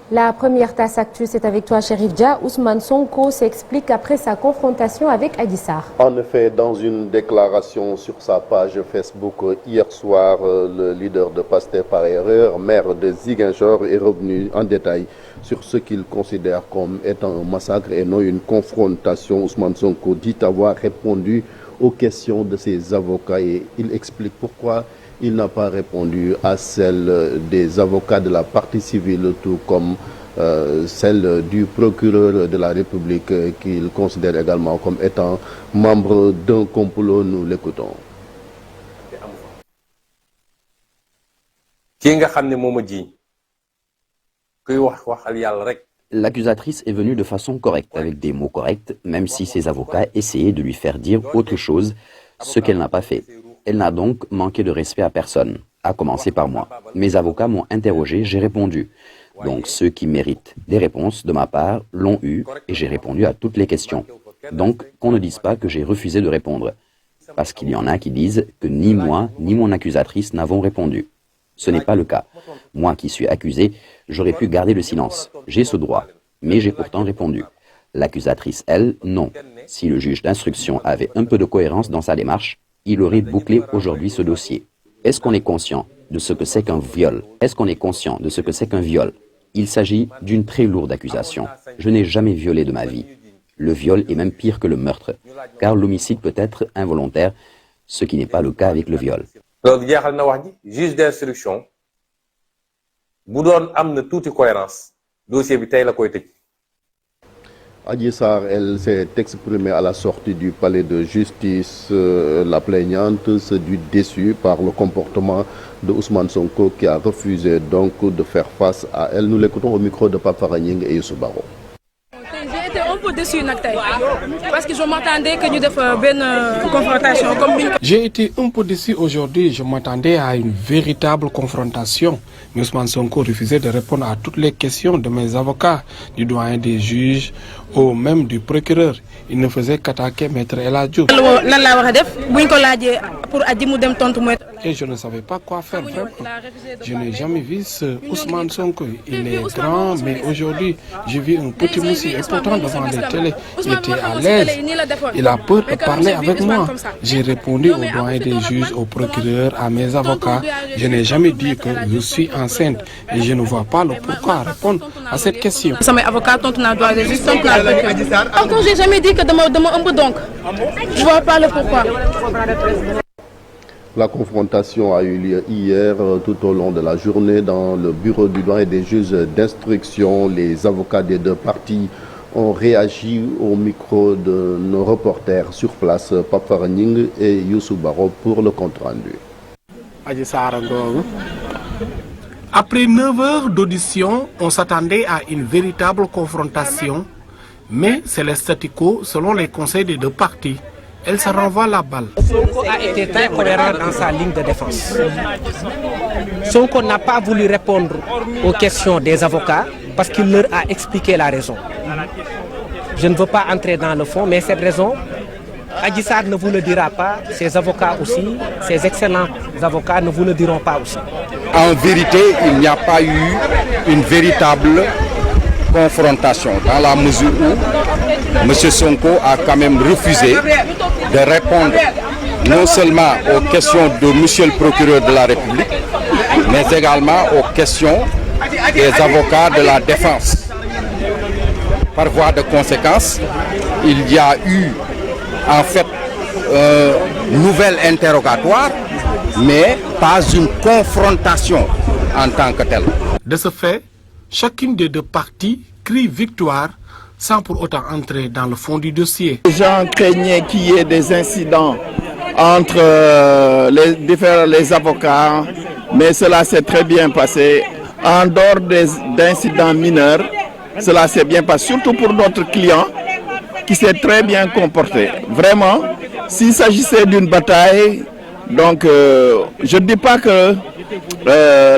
La première tasse actu, c'est avec toi, Chérif Dia. Ousmane Sonko s'explique après sa confrontation avec Adji Sarr. En effet, dans une déclaration sur sa page Facebook hier soir, le leader de Pastef par erreur, maire de Ziguinchor, est revenu en détail sur ce qu'il considère comme étant un massacre et non une confrontation. Ousmane Sonko dit avoir répondu aux questions de ses avocats et il explique pourquoi il n'a pas répondu à celles des avocats de la partie civile, tout comme celle du procureur de la République qu'il considère également comme étant membre d'un complot. Nous l'écoutons. L'accusatrice est venue de façon correcte, avec des mots corrects, même si ses avocats essayaient de lui faire dire autre chose, ce qu'elle n'a pas fait. Elle n'a donc manqué de respect à personne, à commencer par moi. Mes avocats m'ont interrogé, j'ai répondu. Donc ceux qui méritent des réponses de ma part l'ont eu et j'ai répondu à toutes les questions. Donc qu'on ne dise pas que j'ai refusé de répondre. Parce qu'il y en a qui disent que ni moi ni mon accusatrice n'avons répondu. Ce n'est pas le cas. Moi qui suis accusé, j'aurais pu garder le silence. J'ai ce droit. Mais j'ai pourtant répondu. L'accusatrice, elle, non. Si le juge d'instruction avait un peu de cohérence dans sa démarche, il aurait bouclé aujourd'hui ce dossier. Est-ce qu'on est conscient de ce que c'est qu'un viol? Est-ce qu'on est conscient de ce que c'est qu'un viol? Il s'agit d'une très lourde accusation. Je n'ai jamais violé de ma vie. Le viol est même pire que le meurtre, car l'homicide peut être involontaire, ce qui n'est pas le cas avec le viol. Juge d'instruction, bu doon am na tuuti cohérence dossier bi tey la koy tëj. Adji Sarr, elle s'est exprimée à la sortie du palais de justice. La plaignante se dit déçue par le comportement de Ousmane Sonko qui a refusé donc de faire face à elle. Nous l'écoutons au micro de Pape Farah Gningue et Youssou Baro. J'ai été un peu déçue parce que je m'attendais que nous fassions une confrontation. J'ai été un peu déçu aujourd'hui. Je m'attendais à une véritable confrontation. Mais Ousmane Sonko refusait de répondre à toutes les questions de mes avocats, du doyen des juges ou même du procureur. Il ne faisait qu'attaquer Maître El Hadji Diouf. Et je ne savais pas quoi faire vraiment. Je n'ai jamais vu ce Ousmane Sonko. Il est grand, mais aujourd'hui, j'ai vu un petit moussi. Et pourtant, devant les télés, il était à l'aise. Il a peur de parler avec moi. J'ai répondu au doyen des juges, au procureur, à mes avocats. Je n'ai jamais dit que je suis enceinte. Et je ne vois pas le pourquoi répondre à cette question. Encore, j'ai jamais dit que demain un peu donc. Je ne vois pas le pourquoi. La confrontation a eu lieu hier tout au long de la journée dans le bureau du doyen des juges d'instruction. Les avocats des deux parties ont réagi au micro de nos reporters sur place, Pape Farah Gningue et Youssou Baro pour le compte rendu. Après 9 heures d'audition, on s'attendait à une véritable confrontation, mais c'est le statu quo selon les conseils des deux parties. Elle se renvoie la balle. Sonko a été très cohérent dans sa ligne de défense. Sonko n'a pas voulu répondre aux questions des avocats parce qu'il leur a expliqué la raison. Je ne veux pas entrer dans le fond, mais cette raison, Adji Sarr ne vous le dira pas, ses avocats aussi, ses excellents avocats ne vous le diront pas aussi. En vérité, il n'y a pas eu une véritable confrontation, dans la mesure où M. Sonko a quand même refusé de répondre non seulement aux questions de M. le procureur de la République, mais également aux questions des avocats de la défense. Par voie de conséquence, il y a eu en fait nouvel interrogatoire, mais pas une confrontation en tant que telle. De ce fait, chacune des deux parties crie victoire sans pour autant entrer dans le fond du dossier. Les gens craignaient qu'il y ait des incidents entre les avocats, mais cela s'est très bien passé. En dehors d'incidents mineurs, cela s'est bien passé, surtout pour notre client qui s'est très bien comporté. Vraiment, s'il s'agissait d'une bataille, donc je ne dis pas que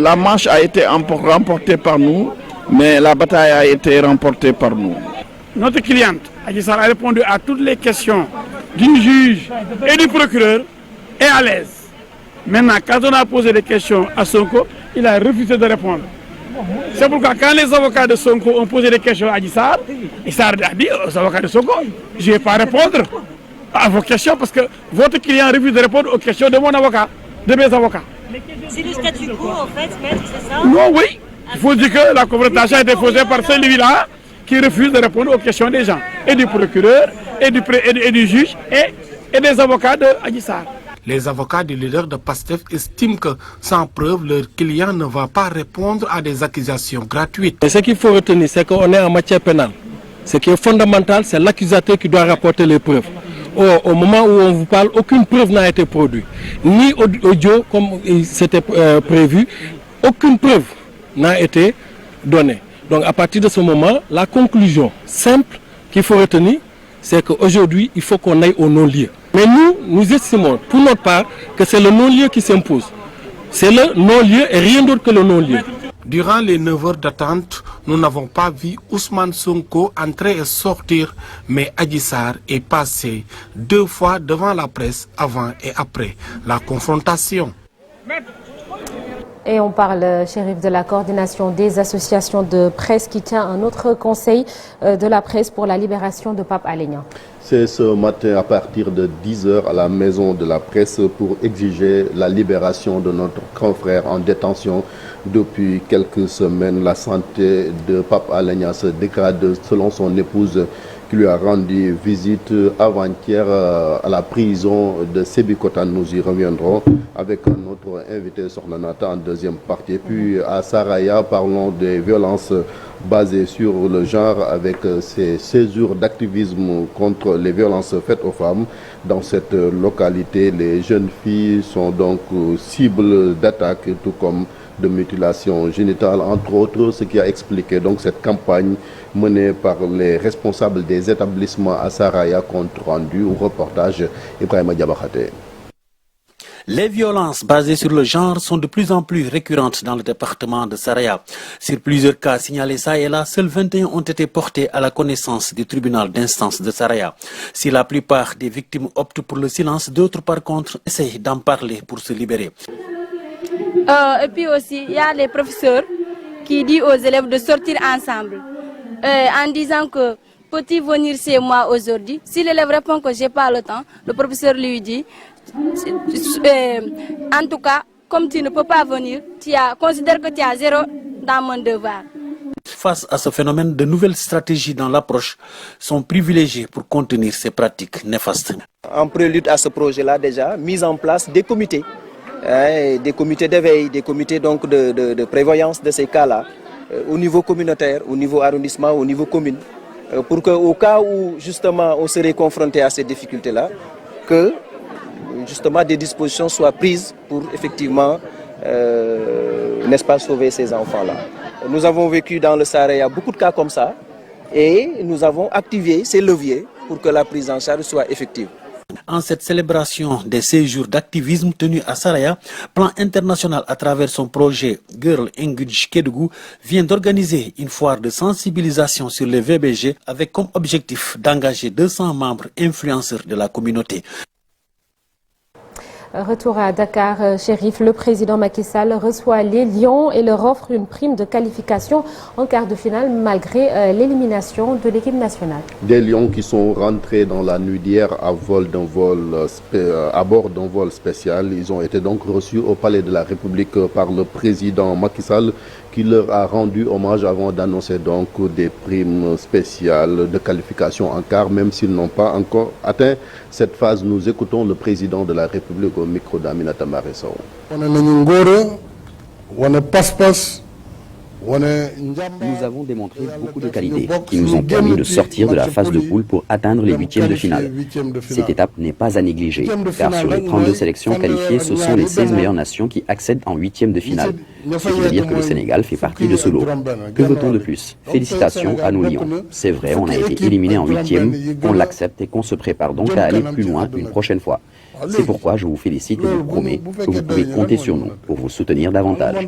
la manche a été remportée par nous, mais la bataille a été remportée par nous. Notre cliente, Adji Sarr, a répondu à toutes les questions du juge et du procureur et à l'aise. Maintenant, quand on a posé des questions à Sonko, il a refusé de répondre. C'est pourquoi quand les avocats de Sonko ont posé des questions à Adji Sarr, Sarr a dit aux avocats de Sonko, je ne vais pas répondre à vos questions parce que votre client refuse de répondre aux questions de mon avocat, de mes avocats. C'est le statu quo en fait, maître, c'est ça? Non, oui. Il faut dire que la confrontation a été posée par celui-là qui refuse de répondre aux questions des gens, et du procureur, et du juge, et des avocats de Adji Sarr. Les avocats du leader de PASTEF estiment que, sans preuve, leur client ne va pas répondre à des accusations gratuites. Et ce qu'il faut retenir, c'est qu'on est en matière pénale. Ce qui est fondamental, c'est l'accusateur qui doit rapporter les preuves. Au moment où on vous parle, aucune preuve n'a été produite. Ni audio, comme c'était prévu, aucune preuve n'a été donnée. Donc à partir de ce moment, la conclusion simple qu'il faut retenir, c'est qu'aujourd'hui, il faut qu'on aille au non-lieu. Mais nous estimons, pour notre part, que c'est le non-lieu qui s'impose. C'est le non-lieu et rien d'autre que le non-lieu. Durant les 9 heures d'attente, nous n'avons pas vu Ousmane Sonko entrer et sortir, mais Adji Sarr est passé 2 fois devant la presse avant et après la confrontation. Et on parle, Chérif, de la coordination des associations de presse qui tient un autre conseil de la presse pour la libération de Pape Alé Niang. C'est ce matin à partir de 10h à la maison de la presse pour exiger la libération de notre confrère en détention. Depuis quelques semaines, la santé de Pape Alé Niang se dégrade selon son épouse qui lui a rendu visite avant-hier à la prison de Sébikotane. Nous y reviendrons avec notre invité Sornanata en deuxième partie. Et puis à Saraya, parlons des violences basées sur le genre avec ces césures d'activisme contre les violences faites aux femmes. Dans cette localité, les jeunes filles sont donc cibles d'attaques, tout comme de mutilation génitale, entre autres, ce qui a expliqué donc cette campagne menée par les responsables des établissements à Saraya, compte rendu au reportage Ibrahima Diabakhate. Les violences basées sur le genre sont de plus en plus récurrentes dans le département de Saraya. Sur plusieurs cas signalés ça et là, seuls 21 ont été portés à la connaissance du tribunal d'instance de Saraya. Si la plupart des victimes optent pour le silence, d'autres par contre essayent d'en parler pour se libérer. Et puis aussi, il y a les professeurs qui disent aux élèves de sortir ensemble en disant que peux-tu venir chez moi aujourd'hui? Si l'élève répond que j'ai pas le temps, le professeur lui dit en tout cas, comme tu ne peux pas venir, considère que tu as 0 dans mon devoir. Face à ce phénomène, de nouvelles stratégies dans l'approche sont privilégiées pour contenir ces pratiques néfastes. En prélude à ce projet-là, déjà, mise en place des comités d'éveil, des comités donc de prévoyance de ces cas-là, au niveau communautaire, au niveau arrondissement, au niveau commune, pour qu'au cas où justement on serait confronté à ces difficultés-là, que justement des dispositions soient prises pour effectivement, n'est-ce pas, sauver ces enfants-là. Nous avons vécu dans le Saraya beaucoup de cas comme ça et nous avons activé ces leviers pour que la prise en charge soit effective. En cette célébration des séjours d'activisme tenus à Saraya, Plan International à travers son projet Girl Engage Kédougou vient d'organiser une foire de sensibilisation sur les VBG avec comme objectif d'engager 200 membres influenceurs de la communauté. Retour à Dakar, Chérif, le président Macky Sall reçoit les Lions et leur offre une prime de qualification en quart de finale malgré l'élimination de l'équipe nationale. Des Lions qui sont rentrés dans la nuit d'hier à bord d'un vol spécial. Ils ont été donc reçus au Palais de la République par le président Macky Sall qui leur a rendu hommage avant d'annoncer donc des primes spéciales de qualification en quart, même s'ils n'ont pas encore atteint cette phase. Nous écoutons le président de la République au micro d'Aminata Maresso. Nous avons démontré beaucoup de qualités qui nous ont permis de sortir de la phase de poule pour atteindre les huitièmes de finale. Cette étape n'est pas à négliger, car sur les 32 sélections qualifiées, ce sont les 16 meilleures nations qui accèdent en huitièmes de finale. Ce qui veut dire que le Sénégal fait partie de ce lot. Que veut-on de plus? Félicitations à nos Lions. C'est vrai, on a été éliminé en huitièmes, on l'accepte et qu'on se prépare donc à aller plus loin une prochaine fois. C'est pourquoi je vous félicite et vous promets que vous pouvez compter sur nous pour vous soutenir davantage.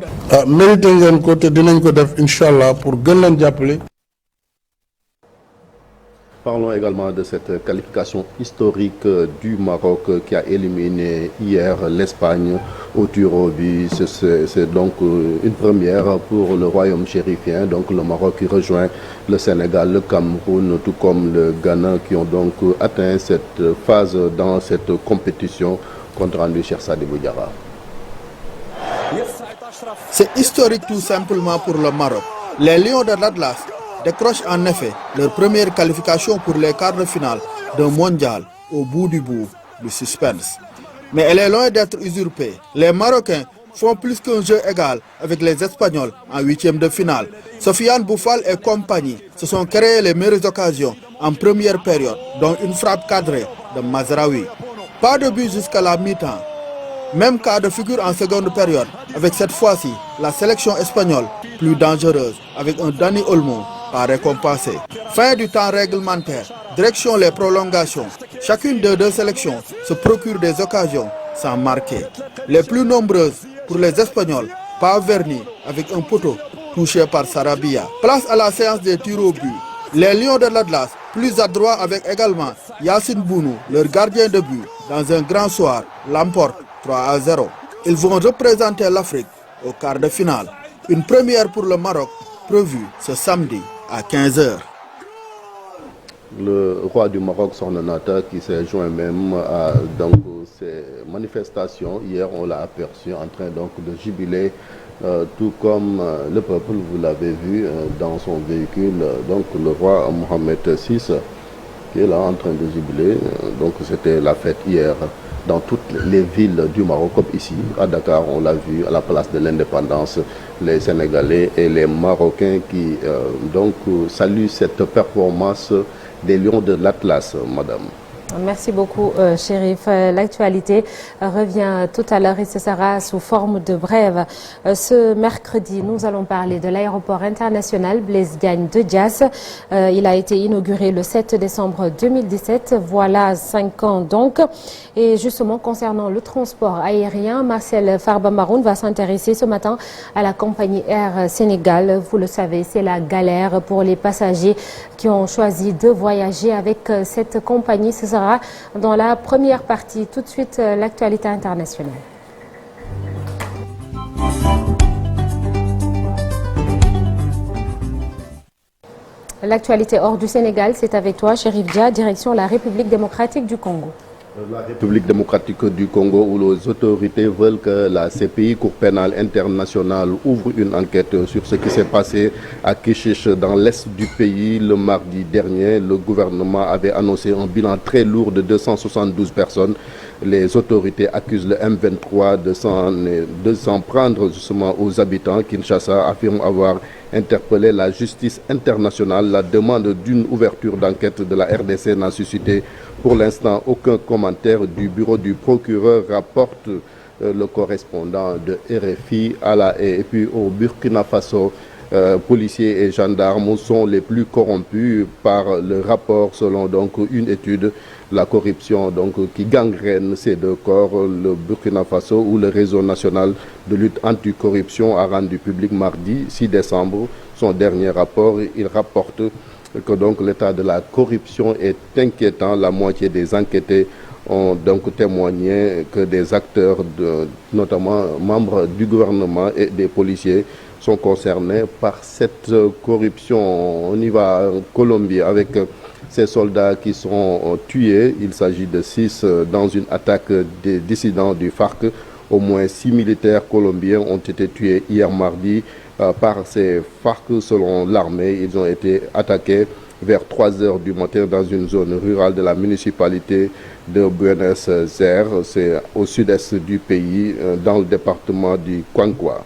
Parlons également de cette qualification historique du Maroc qui a éliminé hier l'Espagne au tir au but. C'est donc une première pour le royaume chérifien. Donc le Maroc qui rejoint le Sénégal, le Cameroun, tout comme le Ghana qui ont donc atteint cette phase dans cette compétition. Compte rendu Cheikh Sadibou Diarra. C'est historique tout simplement pour le Maroc. Les Lions de l'Atlas décrochent en effet leur première qualification pour les quarts de finale d'un mondial au bout du suspense. Mais elle est loin d'être usurpée. Les Marocains font plus qu'un jeu égal avec les Espagnols en huitième de finale. Sofiane Boufal et compagnie se sont créés les meilleures occasions en première période, dont une frappe cadrée de Mazraoui. Pas de but jusqu'à la mi-temps. Même cas de figure en seconde période, avec cette fois-ci la sélection espagnole plus dangereuse, avec un Dani Olmo à récompenser. Fin du temps réglementaire, direction les prolongations. Chacune des deux sélections se procure des occasions sans marquer. Les plus nombreuses pour les Espagnols, Pau Verni avec un poteau touché par Sarabia. Place à la séance des tirs au but. Les Lions de l'Atlas, plus adroits avec également Yassine Bounou, leur gardien de but, dans un grand soir, l'emportent 3-0. Ils vont représenter l'Afrique au quart de finale. Une première pour le Maroc, prévue ce samedi à 15h. Le roi du Maroc, Sornonata, qui s'est joint même à donc, ces manifestations. Hier, on l'a aperçu en train donc, de jubiler, tout comme le peuple, vous l'avez vu dans son véhicule. Donc le roi Mohamed VI, qui est là en train de jubiler. Donc c'était la fête hier dans toutes les villes du Maroc, comme ici, à Dakar, on l'a vu, à la place de l'indépendance, les Sénégalais et les Marocains qui donc saluent cette performance des Lions de l'Atlas, madame. Merci beaucoup, Chérif. L'actualité revient tout à l'heure et ce sera sous forme de brève. Ce mercredi, nous allons parler de l'aéroport international Blaise Diagne de Diass. Il a été inauguré le 7 décembre 2017, voilà 5 ans donc. Et justement, concernant le transport aérien, Marcel Farba-Maroun va s'intéresser ce matin à la compagnie Air Sénégal. Vous le savez, c'est la galère pour les passagers qui ont choisi de voyager avec cette compagnie. Ce sera dans la première partie. Tout de suite, l'actualité internationale. L'actualité hors du Sénégal, c'est avec toi, Chérif Dia, direction la République démocratique du Congo. La République démocratique du Congo, où les autorités veulent que la CPI, Cour pénale internationale, ouvre une enquête sur ce qui s'est passé à Kéchiche, dans l'est du pays. Le mardi dernier, le gouvernement avait annoncé un bilan très lourd de 272 personnes. Les autorités accusent le M23 de s'en prendre justement aux habitants. Kinshasa affirme avoir interpellé la justice internationale. La demande d'une ouverture d'enquête de la RDC n'a suscité pour l'instant aucun commentaire du bureau du procureur, rapporte le correspondant de RFI à la haie. Et puis au Burkina Faso, policiers et gendarmes sont les plus corrompus par le rapport selon donc une étude. La corruption donc qui gangrène ces deux corps. Le Burkina Faso, où le réseau national de lutte anticorruption a rendu public mardi 6 décembre son dernier rapport. Il rapporte que donc l'état de la corruption est inquiétant. La moitié des enquêtés ont donc témoigné que des acteurs, notamment membres du gouvernement et des policiers, sont concernés par cette corruption. On y va en Colombie avec ces soldats qui sont tués. Il s'agit de 6 dans une attaque des dissidents du FARC. Au moins 6 militaires colombiens ont été tués hier mardi par ces FARC selon l'armée. Ils ont été attaqués vers 3 h du matin dans une zone rurale de la municipalité de Buenos Aires. C'est au sud-est du pays, dans le département du Cuanguá.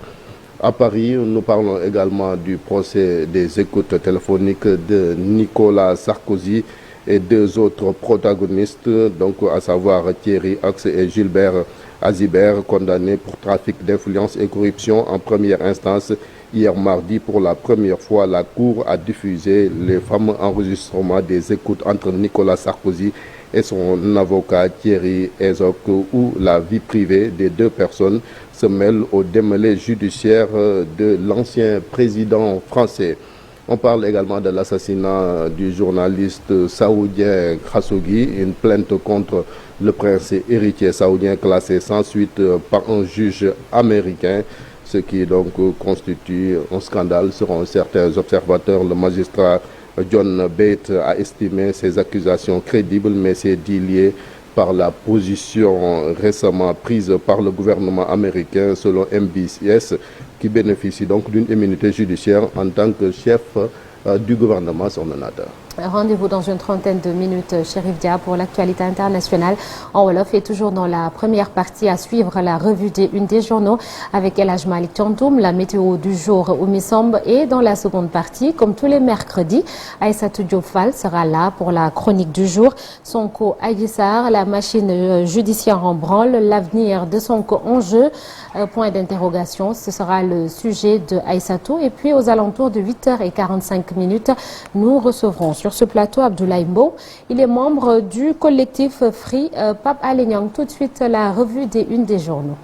À Paris, nous parlons également du procès des écoutes téléphoniques de Nicolas Sarkozy et 2 autres protagonistes, donc à savoir Thierry Ax et Gilbert Azibert, condamnés pour trafic d'influence et corruption en première instance. Hier mardi, pour la première fois, la Cour a diffusé les fameux enregistrements des écoutes entre Nicolas Sarkozy et son avocat Thierry Herzog, où la vie privée des 2 personnes se mêle au démêlé judiciaire de l'ancien président français. On parle également de l'assassinat du journaliste saoudien Khashoggi, une plainte contre le prince héritier saoudien classée sans suite par un juge américain, ce qui donc constitue un scandale selon certains observateurs. Le magistrat John Bate a estimé ces accusations crédibles, mais c'est dit lié par la position récemment prise par le gouvernement américain selon MBS, qui bénéficie donc d'une immunité judiciaire en tant que chef du gouvernement, son ordonnateur. Rendez-vous dans une trentaine de minutes, Chérif Dia, pour l'actualité internationale en Wolof, et toujours dans la première partie à suivre la revue des unes des journaux avec El Hadj Malick Thiandoum, la météo du jour Oumy Samb, et dans la seconde partie, comme tous les mercredis, Aïssatou Diop Fall sera là pour la chronique du jour. Sonko Adji Sarr, la machine judiciaire en branle, l'avenir de Sonko en jeu, point d'interrogation, ce sera le sujet de Aïssatou. Et puis aux alentours de 8h45, nous recevrons sur ce plateau Abdoulaye Mbow. Il est membre du collectif Free Pape Alé Niang. Tout de suite, la revue des unes des journaux.